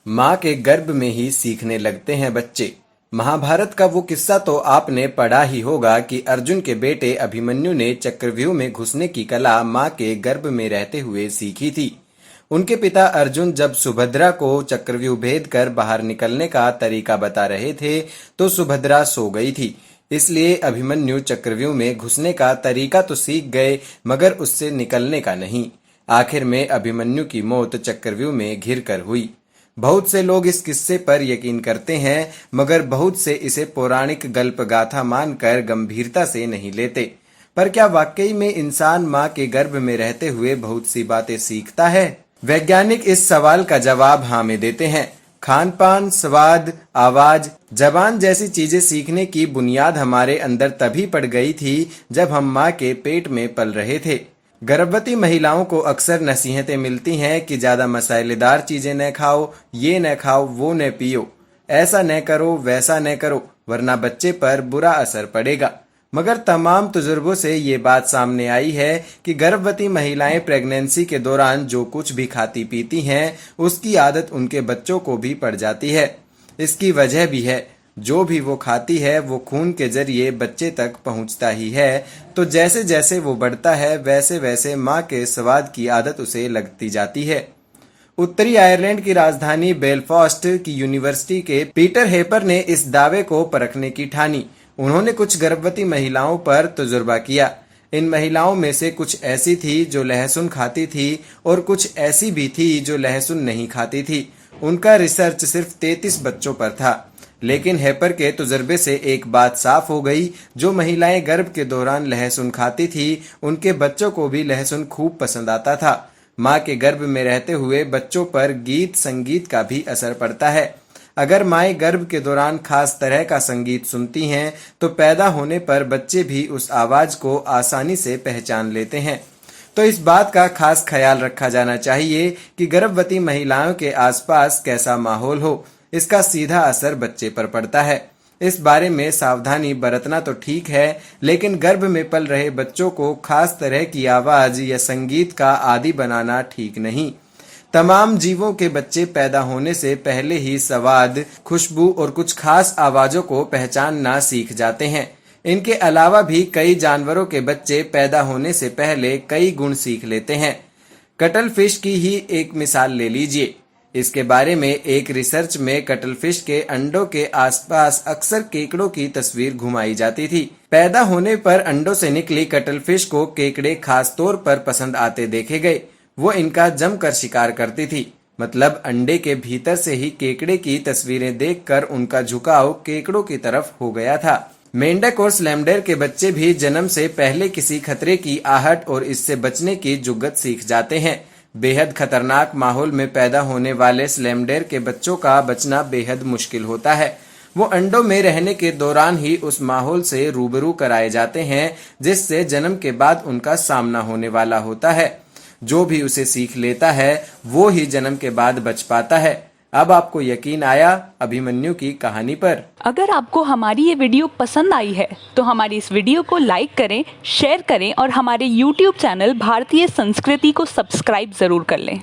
माँ के गर्भ में ही सीखने लगते हैं बच्चे। महाभारत का वो किस्सा तो आपने पढ़ा ही होगा कि अर्जुन के बेटे अभिमन्यु ने चक्रव्यूह में घुसने की कला माँ के गर्भ में रहते हुए सीखी थी। उनके पिता अर्जुन जब सुभद्रा को चक्रव्यूह भेद कर बाहर निकलने का तरीका बता रहे थे तो सुभद्रा सो गई थी। इसलिए अभिमन्यु चक्रव्यूह में घुसने का तरीका तो सीख गए मगर उससे निकलने का नहीं। आखिर में अभिमन्यु की मौत चक्रव्यूह में घिर कर हुई। बहुत से लोग इस किस्से पर यकीन करते हैं मगर बहुत से इसे पौराणिक गल्प गाथा मानकर गंभीरता से नहीं लेते। पर क्या वाकई में इंसान माँ के गर्भ में रहते हुए बहुत सी बातें सीखता है? वैज्ञानिक इस सवाल का जवाब हाँ में देते हैं। खान पान, स्वाद, आवाज, जबान जैसी चीजें सीखने की बुनियाद हमारे अंदर तभी पड़ गई थी जब हम माँ के पेट में पल रहे थे। गर्भवती महिलाओं को अक्सर नसीहतें मिलती हैं कि ज्यादा मसालेदार चीजें न खाओ, ये न खाओ, वो न पियो, ऐसा न करो, वैसा न करो, वरना बच्चे पर बुरा असर पड़ेगा। मगर तमाम तजुर्बों से ये बात सामने आई है कि गर्भवती महिलाएं प्रेगनेंसी के दौरान जो कुछ भी खाती पीती हैं उसकी आदत उनके बच्चों को भी पड़ जाती है। इसकी वजह भी है, जो भी वो खाती है वो खून के जरिए बच्चे तक पहुंचता ही है, तो जैसे जैसे वो बढ़ता है वैसे वैसे माँ के स्वाद की आदत उसे लगती जाती है। उत्तरी आयरलैंड की राजधानी बेलफास्ट की यूनिवर्सिटी के पीटर हेपर ने इस दावे को परखने की ठानी। उन्होंने कुछ गर्भवती महिलाओं पर तजुर्बा किया। इन महिलाओं में से कुछ ऐसी थी जो लहसुन खाती थी और कुछ ऐसी भी थी जो लहसुन नहीं खाती थी। उनका रिसर्च सिर्फ 33 बच्चों पर था। लेकिन हेपर के तजुर्बे से एक बात साफ हो गई, जो महिलाएं गर्भ के दौरान लहसुन खाती थी उनके बच्चों को भी लहसुन खूब पसंद आता था। माँ के गर्भ में रहते हुए बच्चों पर गीत संगीत का भी असर पड़ता है। अगर माएं गर्भ के दौरान खास तरह का संगीत सुनती हैं तो पैदा होने पर बच्चे भी उस आवाज को आसानी से पहचान लेते हैं। तो इस बात का खास ख्याल रखा जाना चाहिए कि गर्भवती महिलाओं के आसपास कैसा माहौल हो, इसका सीधा असर बच्चे पर पड़ता है। इस बारे में सावधानी बरतना तो ठीक है, लेकिन गर्भ में पल रहे बच्चों को खास तरह की आवाज या संगीत का आदी बनाना ठीक नहीं। तमाम जीवों के बच्चे पैदा होने से पहले ही स्वाद, खुशबू और कुछ खास आवाजों को पहचानना सीख जाते हैं। इनके अलावा भी कई जानवरों के बच्चे पैदा होने से पहले कई गुण सीख लेते हैं। कटल फिश की ही एक मिसाल ले लीजिए। इसके बारे में एक रिसर्च में कटल फिश के अंडों के आसपास अक्सर केकड़ों की तस्वीर घुमाई जाती थी। पैदा होने पर अंडों से निकली कटल फिश को केकड़े खास तौर पर पसंद आते देखे गए। वो इनका जमकर शिकार करती थी। मतलब अंडे के भीतर से ही केकड़े की तस्वीरें देखकर उनका झुकाव केकड़ों की तरफ हो गया था। मेंढक और स्लैमडेर के बच्चे भी जन्म से पहले किसी खतरे की आहट और इससे बचने की जुगत सीख जाते हैं। बेहद खतरनाक माहौल में पैदा होने वाले स्लैमडेर के बच्चों का बचना बेहद मुश्किल होता है। वो अंडों में रहने के दौरान ही उस माहौल से रूबरू कराए जाते हैं जिससे जन्म के बाद उनका सामना होने वाला होता है। जो भी उसे सीख लेता है वो ही जन्म के बाद बच पाता है। अब आपको यकीन आया अभिमन्यु की कहानी पर? अगर आपको हमारी ये वीडियो पसंद आई है तो हमारी इस वीडियो को लाइक करें, शेयर करें और हमारे YouTube चैनल भारतीय संस्कृति को सब्सक्राइब जरूर कर लें।